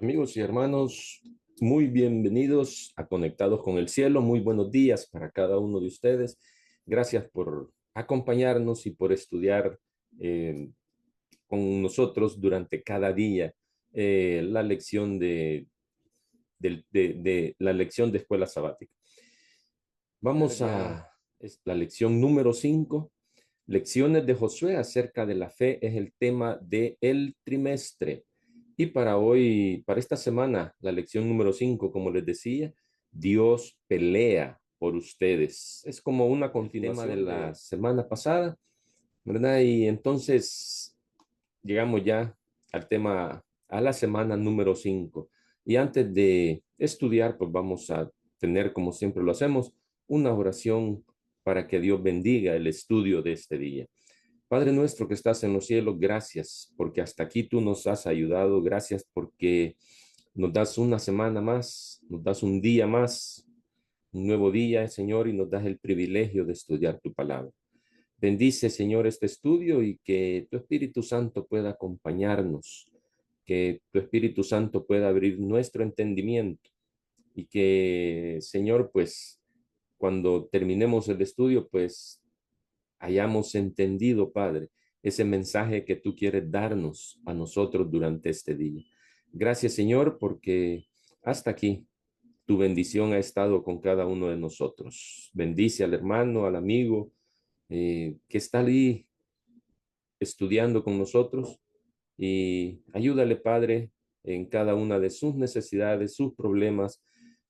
Amigos y hermanos, muy bienvenidos a Conectados con el Cielo. Muy buenos días para cada uno de ustedes. Gracias por acompañarnos y por estudiar eh, con nosotros durante cada día la lección de la lección de escuela sabática. Vamos a la lección número 5. Lecciones de Josué acerca de la fe es el tema del trimestre. Y para hoy, para esta semana, la lección número 5, como les decía, Dios pelea por ustedes. Es como una continuación de la semana pasada, ¿verdad? Y entonces llegamos ya al tema, a la semana número 5. Y antes de estudiar, pues vamos a tener, como siempre lo hacemos, una oración para que Dios bendiga el estudio de este día. Padre nuestro que estás en los cielos, gracias porque hasta aquí tú nos has ayudado. Gracias porque nos das una semana más, nos das un día más, un nuevo día, Señor, y nos das el privilegio de estudiar tu palabra. Bendice, Señor, este estudio y que tu Espíritu Santo pueda acompañarnos, que tu Espíritu Santo pueda abrir nuestro entendimiento y que, Señor, pues cuando terminemos el estudio, pues hayamos entendido, Padre, ese mensaje que tú quieres darnos a nosotros durante este día. Gracias, Señor, porque hasta aquí tu bendición ha estado con cada uno de nosotros. Bendice al hermano, al amigo que está ahí estudiando con nosotros y ayúdale, Padre, en cada una de sus necesidades, sus problemas.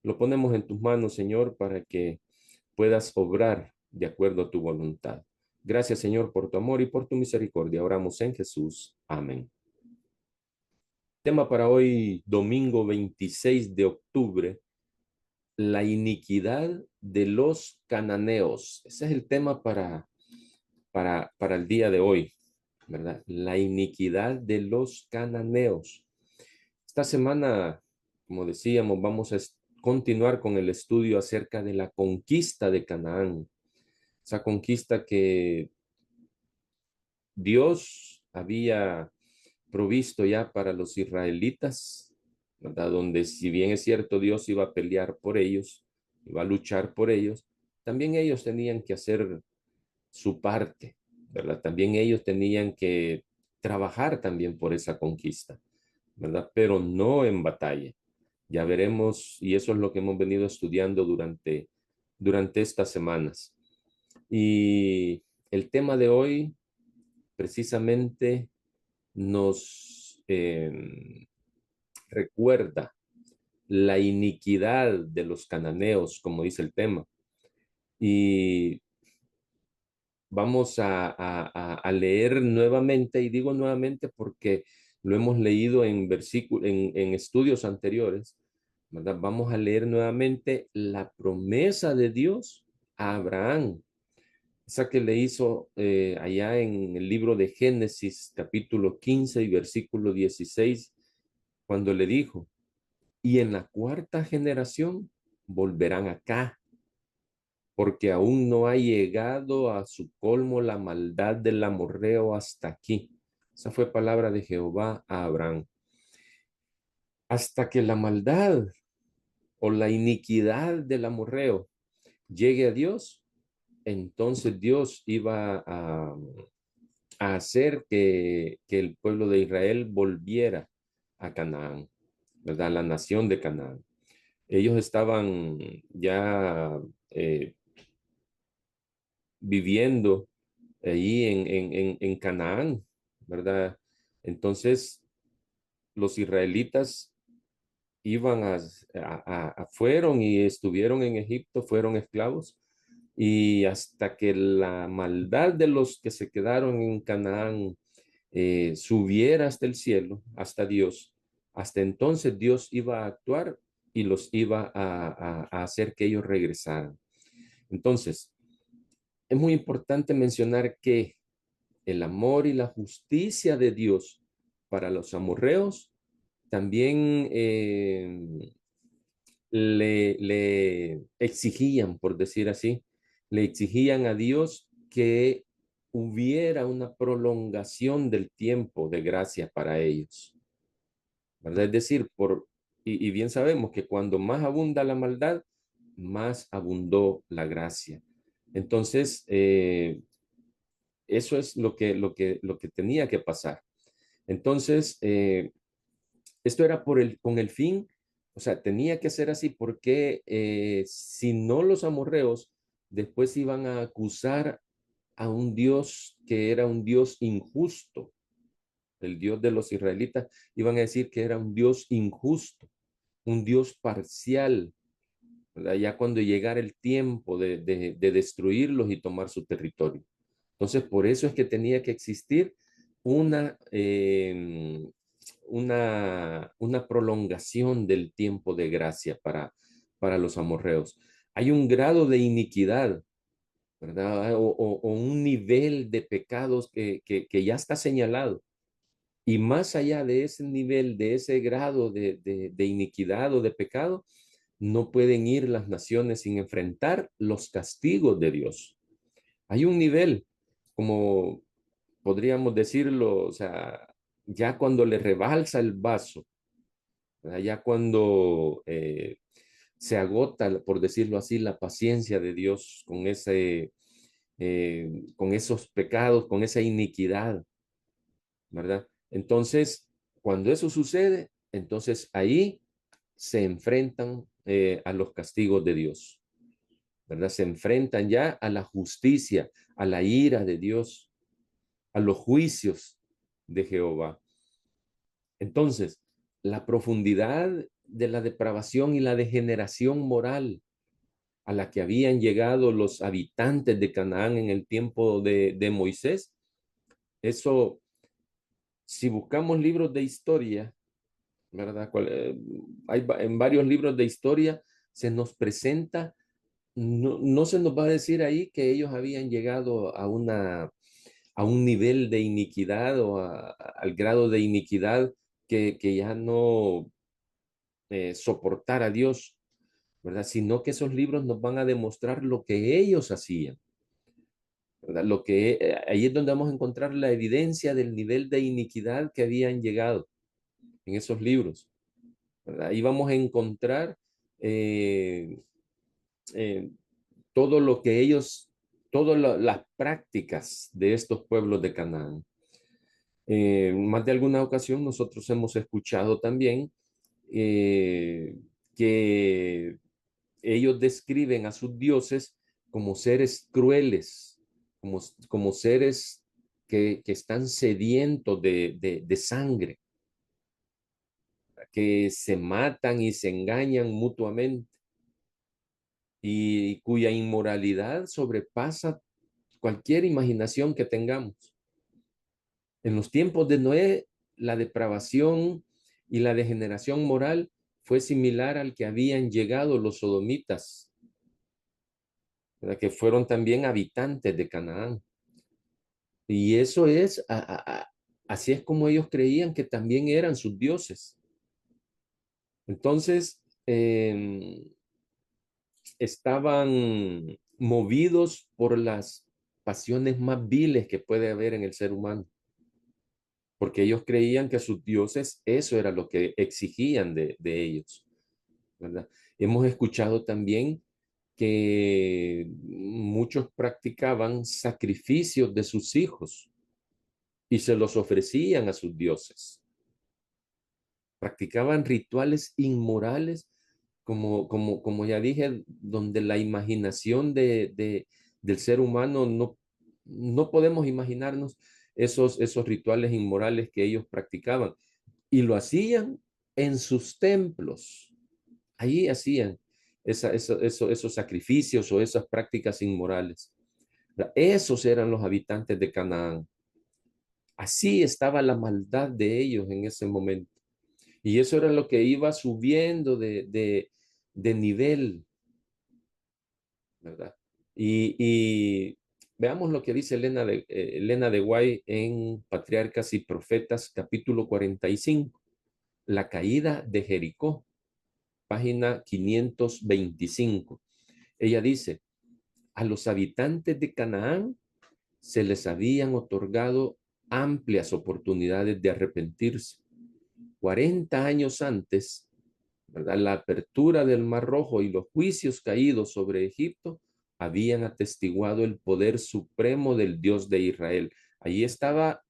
Lo ponemos en tus manos, Señor, para que puedas obrar de acuerdo a tu voluntad. Gracias, Señor, por tu amor y por tu misericordia. Oramos en Jesús. Amén. Tema para hoy, domingo 26 de octubre, la iniquidad de los cananeos. Ese es el tema para el día de hoy, ¿verdad? La iniquidad de los cananeos. Esta semana, como decíamos, vamos a continuar con el estudio acerca de la conquista de Canaán. Esa conquista que Dios había provisto ya para los israelitas, ¿verdad? Donde si bien es cierto, Dios iba a pelear por ellos, iba a luchar por ellos, también ellos tenían que hacer su parte, ¿verdad? También ellos tenían que trabajar también por esa conquista, ¿verdad? Pero no en batalla. Ya veremos, y eso es lo que hemos venido estudiando durante estas semanas. Y el tema de hoy precisamente nos recuerda la iniquidad de los cananeos, como dice el tema. Y vamos a leer nuevamente, y digo nuevamente porque lo hemos leído en versículos, en estudios anteriores, ¿verdad? Vamos a leer nuevamente la promesa de Dios a Abraham, esa que le hizo allá en el libro de Génesis, capítulo 15 y versículo 16, cuando le dijo, y en la cuarta generación volverán acá, porque aún no ha llegado a su colmo la maldad del amorreo hasta aquí. Esa fue palabra de Jehová a Abraham. Hasta que la maldad o la iniquidad del amorreo llegue a Dios, entonces Dios iba a hacer que el pueblo de Israel volviera a Canaán, ¿verdad? La nación de Canaán. Ellos estaban ya viviendo ahí en Canaán, ¿verdad? Entonces, los israelitas iban fueron y estuvieron en Egipto, fueron esclavos, y hasta que la maldad de los que se quedaron en Canaán subiera hasta el cielo, hasta Dios, hasta entonces Dios iba a actuar y los iba a hacer que ellos regresaran. Entonces, es muy importante mencionar que el amor y la justicia de Dios para los amorreos también le exigían, por decir así, le exigían a Dios que hubiera una prolongación del tiempo de gracia para ellos, ¿verdad? Es decir, y bien sabemos que cuando más abunda la maldad, más abundó la gracia. Entonces, eso es lo que tenía que pasar. Entonces, esto era con el fin, o sea, tenía que ser así porque si no los amorreos después iban a acusar a un Dios que era un Dios injusto, el Dios de los israelitas, iban a decir que era un Dios injusto, un Dios parcial, ¿verdad? Ya cuando llegara el tiempo de destruirlos y tomar su territorio. Entonces, por eso es que tenía que existir una, una prolongación del tiempo de gracia para los amorreos. Hay un grado de iniquidad, ¿verdad? O un nivel de pecados que ya está señalado. Y más allá de ese nivel, de ese grado de iniquidad o de pecado, no pueden ir las naciones sin enfrentar los castigos de Dios. Hay un nivel, como podríamos decirlo, o sea, ya cuando le rebalsa el vaso, ¿verdad? Ya cuando se agota, por decirlo así, la paciencia de Dios con esos pecados, con esa iniquidad, ¿verdad? Entonces, cuando eso sucede, entonces ahí se enfrentan a los castigos de Dios, ¿verdad? Se enfrentan ya a la justicia, a la ira de Dios, a los juicios de Jehová. Entonces, la profundidad de la depravación y la degeneración moral a la que habían llegado los habitantes de Canaán en el tiempo de Moisés, eso, si buscamos libros de historia, ¿verdad? En varios libros de historia se nos presenta, no se nos va a decir ahí que ellos habían llegado a un nivel de iniquidad o al grado de iniquidad que ya no soportar a Dios, ¿verdad? Sino que esos libros nos van a demostrar lo que ellos hacían, ¿verdad? Ahí es donde vamos a encontrar la evidencia del nivel de iniquidad que habían llegado en esos libros, ¿verdad? Ahí vamos a encontrar eh, eh, todo lo que ellos, todas las prácticas de estos pueblos de Canaán. Más de alguna ocasión nosotros hemos escuchado también que ellos describen a sus dioses como seres crueles, como seres que están sedientos de sangre, que se matan y se engañan mutuamente y cuya inmoralidad sobrepasa cualquier imaginación que tengamos. En los tiempos de Noé, la depravación y la degeneración moral fue similar al que habían llegado los sodomitas, ¿verdad? Que fueron también habitantes de Canaán. Y eso es, así es como ellos creían que también eran sus dioses. Entonces, estaban movidos por las pasiones más viles que puede haber en el ser humano, porque ellos creían que sus dioses, eso era lo que exigían de ellos, ¿verdad? Hemos escuchado también que muchos practicaban sacrificios de sus hijos y se los ofrecían a sus dioses. Practicaban rituales inmorales, como ya dije, donde la imaginación del ser humano no podemos imaginarnos esos rituales inmorales que ellos practicaban. Y lo hacían en sus templos. Ahí hacían esos sacrificios o esas prácticas inmorales. Esos eran los habitantes de Canaán. Así estaba la maldad de ellos en ese momento. Y eso era lo que iba subiendo de nivel, ¿verdad? Y veamos lo que dice Elena de Guay en Patriarcas y Profetas, capítulo 45, la caída de Jericó, página 525. Ella dice, a los habitantes de Canaán se les habían otorgado amplias oportunidades de arrepentirse, 40 años antes, ¿verdad? La apertura del Mar Rojo y los juicios caídos sobre Egipto habían atestiguado el poder supremo del Dios de Israel. Allí estaba,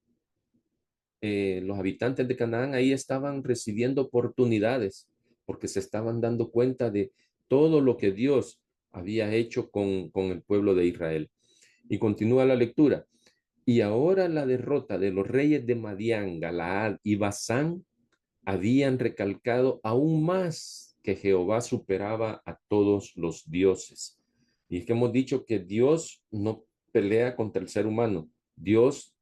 los habitantes de Canaán ahí estaban recibiendo oportunidades porque se estaban dando cuenta de todo lo que Dios había hecho con el pueblo de Israel. Y continúa la lectura. Y ahora la derrota de los reyes de Madián, Galaad y Basán habían recalcado aún más que Jehová superaba a todos los dioses. Y es que hemos dicho que Dios no pelea contra el ser humano. Dios,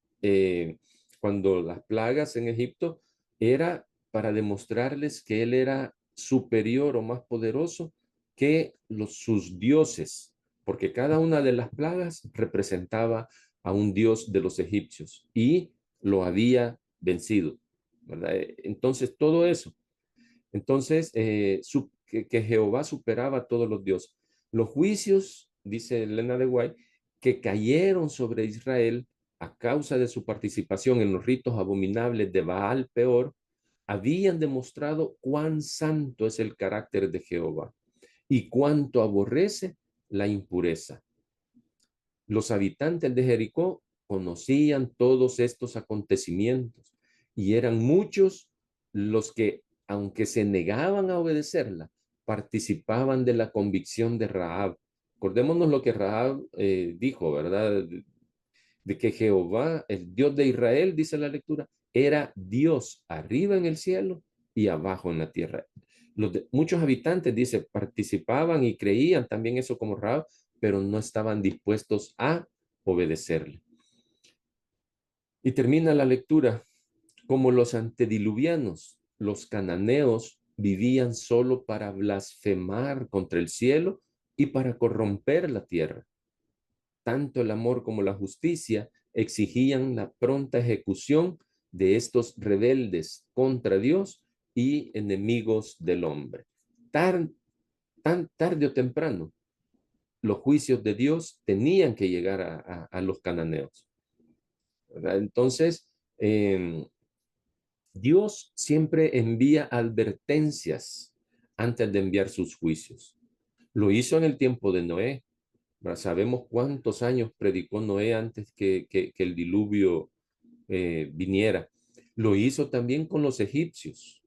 cuando las plagas en Egipto, era para demostrarles que Él era superior o más poderoso que sus dioses, porque cada una de las plagas representaba a un dios de los egipcios y lo había vencido. ¿Verdad? Entonces, todo eso. Entonces, que Jehová superaba a todos los dioses. Los juicios, dice Elena de White, que cayeron sobre Israel a causa de su participación en los ritos abominables de Baal Peor, habían demostrado cuán santo es el carácter de Jehová y cuánto aborrece la impureza. Los habitantes de Jericó conocían todos estos acontecimientos y eran muchos los que, aunque se negaban a obedecerla, participaban de la convicción de Rahab. Acordémonos lo que Rahab dijo, ¿verdad? De que Jehová, el Dios de Israel, dice la lectura, era Dios arriba en el cielo y abajo en la tierra. Muchos habitantes, dice, participaban y creían también eso como Rahab, pero no estaban dispuestos a obedecerle. Y termina la lectura. Como los antediluvianos, los cananeos vivían solo para blasfemar contra el cielo y para corromper la tierra. Tanto el amor como la justicia exigían la pronta ejecución de estos rebeldes contra Dios y enemigos del hombre. Tan tarde o temprano, los juicios de Dios tenían que llegar a los cananeos. ¿Verdad? Entonces, Dios siempre envía advertencias antes de enviar sus juicios. Lo hizo en el tiempo de Noé. Sabemos cuántos años predicó Noé antes que el diluvio viniera. Lo hizo también con los egipcios.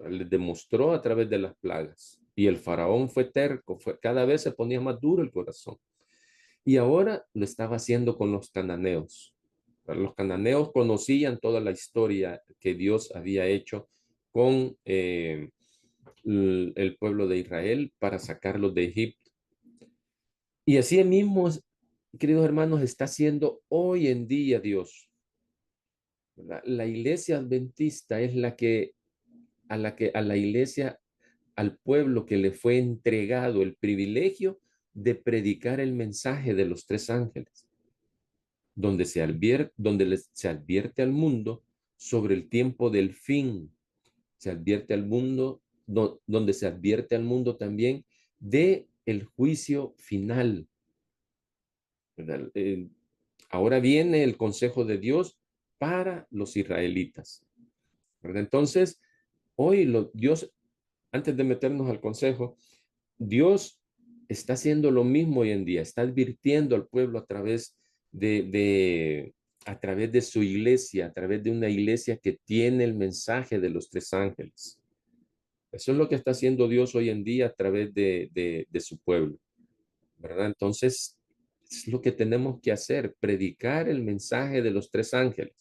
Les demostró a través de las plagas. Y el faraón fue terco, cada vez se ponía más duro el corazón. Y ahora lo estaba haciendo con los cananeos. Los cananeos conocían toda la historia que Dios había hecho con el pueblo de Israel para sacarlos de Egipto. Y así mismo, queridos hermanos, está haciendo hoy en día Dios. La iglesia adventista es a la iglesia, al pueblo que le fue entregado el privilegio de predicar el mensaje de los tres ángeles, donde se advierte al mundo sobre el tiempo del fin, se advierte al mundo, donde se advierte al mundo también de el juicio final. Ahora viene el consejo de Dios para los israelitas. ¿Verdad? Entonces, hoy Dios, antes de meternos al consejo, Dios está haciendo lo mismo hoy en día, está advirtiendo al pueblo a través de su iglesia, a través de una iglesia que tiene el mensaje de los tres ángeles. Eso es lo que está haciendo Dios hoy en día a través de su pueblo, ¿verdad? Entonces, es lo que tenemos que hacer, predicar el mensaje de los tres ángeles.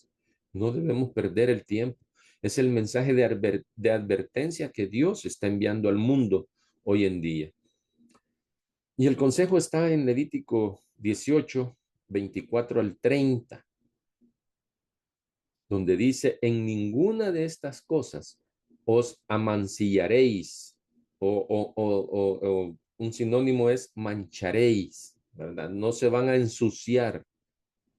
No debemos perder el tiempo. Es el mensaje de advertencia que Dios está enviando al mundo hoy en día. Y el consejo está en Levítico 18, 24 al 30, donde dice, en ninguna de estas cosas os amancillaréis, o un sinónimo es mancharéis, ¿verdad? No se van a ensuciar,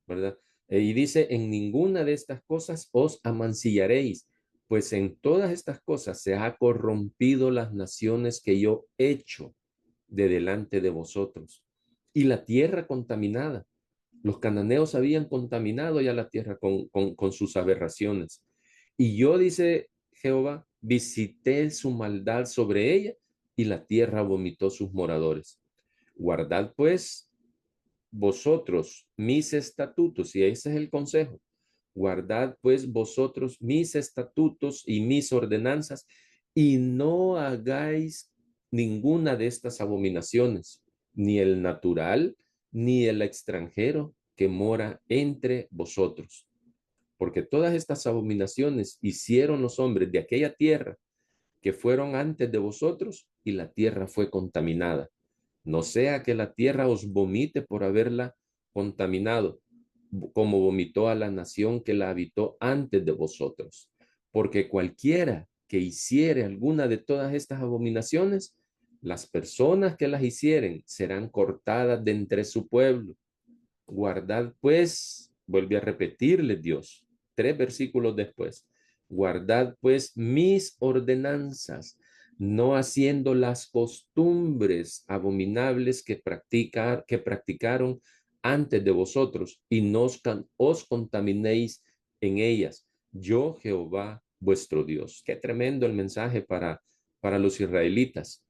¿verdad? Y dice, en ninguna de estas cosas os amancillaréis, pues en todas estas cosas se ha corrompido las naciones que yo he hecho de delante de vosotros. Y la tierra contaminada. Los cananeos habían contaminado ya la tierra con sus aberraciones. Y yo, dice Jehová, visité su maldad sobre ella y la tierra vomitó sus moradores. Guardad pues vosotros mis estatutos, y ese es el consejo. Guardad pues vosotros mis estatutos y mis ordenanzas y no hagáis ninguna de estas abominaciones, ni el natural, ni el extranjero que mora entre vosotros. Porque todas estas abominaciones hicieron los hombres de aquella tierra que fueron antes de vosotros y la tierra fue contaminada. No sea que la tierra os vomite por haberla contaminado, como vomitó a la nación que la habitó antes de vosotros. Porque cualquiera que hiciere alguna de todas estas abominaciones, las personas que las hicieren serán cortadas de entre su pueblo. Guardad pues, vuelve a repetirle Dios, 3 versículos después, guardad pues mis ordenanzas, no haciendo las costumbres abominables que practicaron antes de vosotros y no os contaminéis en ellas. Yo, Jehová, vuestro Dios. Qué tremendo el mensaje para los israelitas.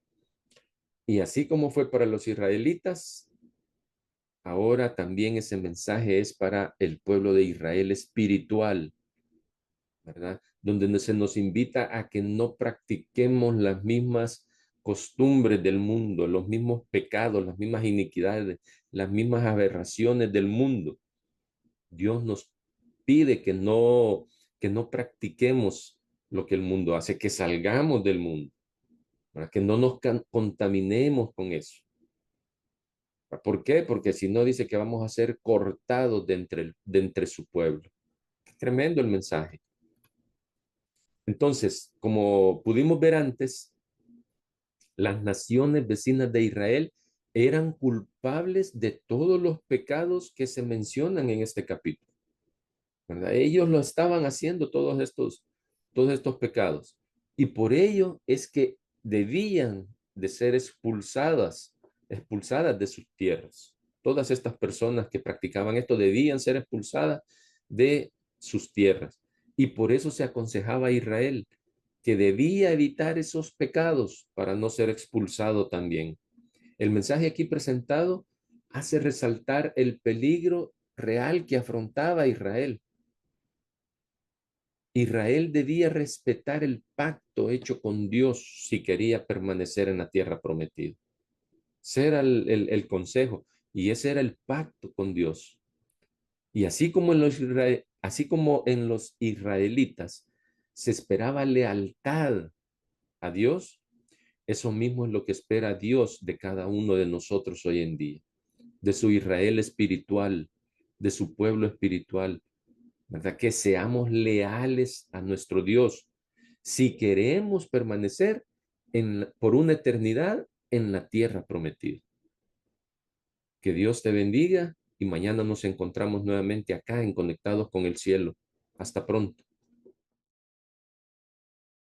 Y así como fue para los israelitas, ahora también ese mensaje es para el pueblo de Israel espiritual, ¿verdad? Donde se nos invita a que no practiquemos las mismas costumbres del mundo, los mismos pecados, las mismas iniquidades, las mismas aberraciones del mundo. Dios nos pide que no practiquemos lo que el mundo hace, que salgamos del mundo, ¿verdad? Que no nos contaminemos con eso. ¿Por qué? Porque si no dice que vamos a ser cortados de entre su pueblo. Qué tremendo el mensaje. Entonces, como pudimos ver antes, las naciones vecinas de Israel eran culpables de todos los pecados que se mencionan en este capítulo, ¿verdad? Ellos lo estaban haciendo todos estos pecados. Y por ello es que debían de ser expulsadas de sus tierras. Todas estas personas que practicaban esto debían ser expulsadas de sus tierras. Y por eso se aconsejaba a Israel que debía evitar esos pecados para no ser expulsado también. El mensaje aquí presentado hace resaltar el peligro real que afrontaba Israel. Israel debía respetar el pacto hecho con Dios si quería permanecer en la tierra prometida. Ese era el consejo y ese era el pacto con Dios. Y así como en los israelitas se esperaba lealtad a Dios, eso mismo es lo que espera Dios de cada uno de nosotros hoy en día, de su Israel espiritual, de su pueblo espiritual, ¿verdad? Que seamos leales a nuestro Dios si queremos permanecer por una eternidad en la tierra prometida. Que Dios te bendiga y mañana nos encontramos nuevamente acá en Conectados con el Cielo. Hasta pronto.